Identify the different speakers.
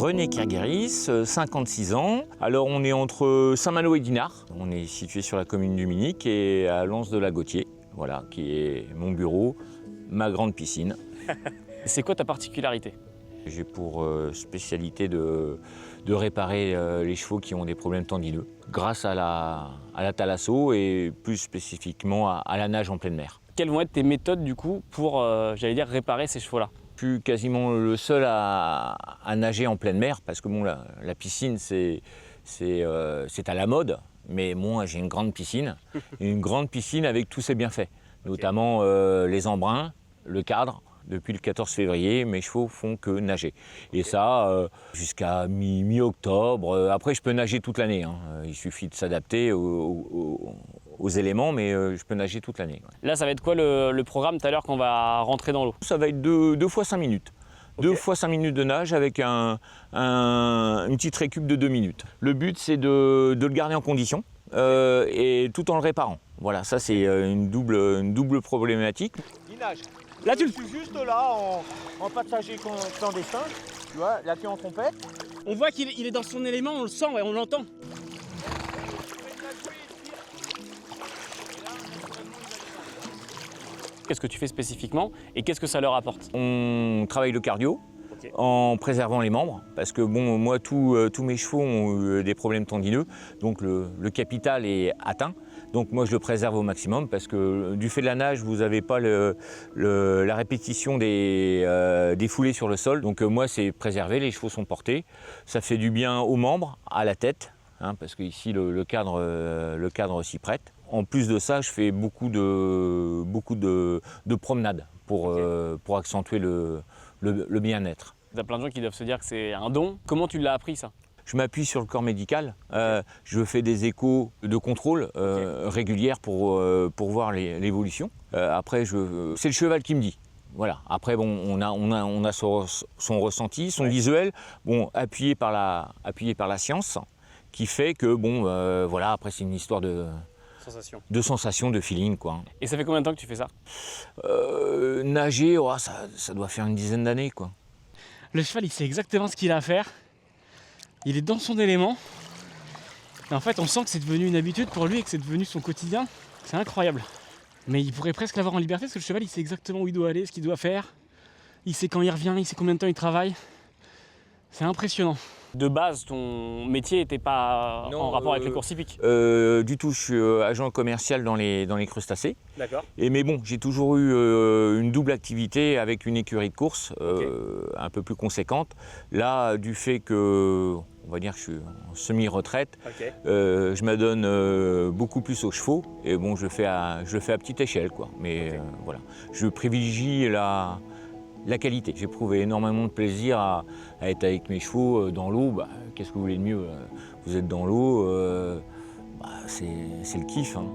Speaker 1: René Kirguéris, 56 ans. Alors on est entre Saint-Malo et Dinard. On est situé sur la commune du Minic et à Lens de la Gautier, voilà, qui est mon bureau, ma grande piscine.
Speaker 2: C'est quoi ta particularité?
Speaker 1: J'ai pour spécialité de réparer les chevaux qui ont des problèmes tendineux grâce à la thalasso et plus spécifiquement à la nage en pleine mer.
Speaker 2: Quelles vont être tes méthodes du coup pour, j'allais dire, réparer ces chevaux-là?
Speaker 1: Je suis quasiment le seul à nager en pleine mer parce que bon, la piscine c'est à la mode, mais moi j'ai une grande piscine avec tous ses bienfaits, notamment les embruns, le cadre. Depuis le 14 février, mes chevaux font que nager. Et ça, jusqu'à mi-octobre. Après, je peux nager toute l'année. Hein. Il suffit de s'adapter aux éléments, mais je peux nager toute l'année. Ouais.
Speaker 2: Là, ça va être quoi le programme tout à l'heure quand on va rentrer dans l'eau?
Speaker 1: Ça va être deux fois 5 minutes.
Speaker 2: Okay.
Speaker 1: 2 fois 5 minutes de nage avec une petite récup de 2 minutes. Le but, c'est de le garder en condition et tout en le réparant. Voilà, ça, c'est une double problématique.
Speaker 3: Il nage.
Speaker 2: Là,
Speaker 3: je suis juste là en passager clandestin, tu vois, la queue en trompette.
Speaker 2: On voit qu'il est dans son élément, on le sent et on l'entend. Qu'est-ce que tu fais spécifiquement et qu'est-ce que ça leur apporte?
Speaker 1: On travaille le cardio en préservant les membres parce que bon, moi tous mes chevaux ont eu des problèmes tendineux, donc le capital est atteint. Donc moi je le préserve au maximum parce que du fait de la nage, vous n'avez pas la répétition des foulées sur le sol. Donc moi c'est préservé, les chevaux sont portés. Ça fait du bien aux membres, à la tête, hein, parce que ici le cadre s'y prête. En plus de ça, je fais beaucoup de promenades pour accentuer le bien-être.
Speaker 2: Il y a plein de gens qui doivent se dire que c'est un don. Comment tu l'as appris ça?
Speaker 1: Je m'appuie sur le corps médical. Je fais des échos de contrôle régulières pour voir l'évolution. Après, c'est le cheval qui me dit. Voilà. Après, bon, on a son ressenti, son visuel, bon, appuyé par la science, qui fait que bon, voilà. Après, c'est une histoire de sensation, de feeling, quoi.
Speaker 2: Et ça fait combien de temps que tu fais ça?
Speaker 1: Nager, oh, ça doit faire une dizaine d'années, quoi.
Speaker 2: Le cheval, il sait exactement ce qu'il a à faire. Il est dans son élément. Et en fait, on sent que c'est devenu une habitude pour lui et que c'est devenu son quotidien. C'est incroyable. Mais il pourrait presque l'avoir en liberté parce que le cheval, il sait exactement où il doit aller, ce qu'il doit faire. Il sait quand il revient, il sait combien de temps il travaille. C'est impressionnant. De base, ton métier n'était pas en rapport avec les courses hippiques?
Speaker 1: Du tout, je suis agent commercial dans les crustacés.
Speaker 2: D'accord.
Speaker 1: Mais bon, j'ai toujours eu une double activité avec une écurie de course un peu plus conséquente. Là, du fait que, on va dire que je suis en semi-retraite, je m'adonne beaucoup plus aux chevaux. Et bon, je le fais à petite échelle, quoi. Mais voilà, je privilégie la qualité. J'ai éprouvé énormément de plaisir à être avec mes chevaux dans l'eau. Bah, qu'est-ce que vous voulez de mieux? Vous êtes dans l'eau, c'est le kiff. Hein.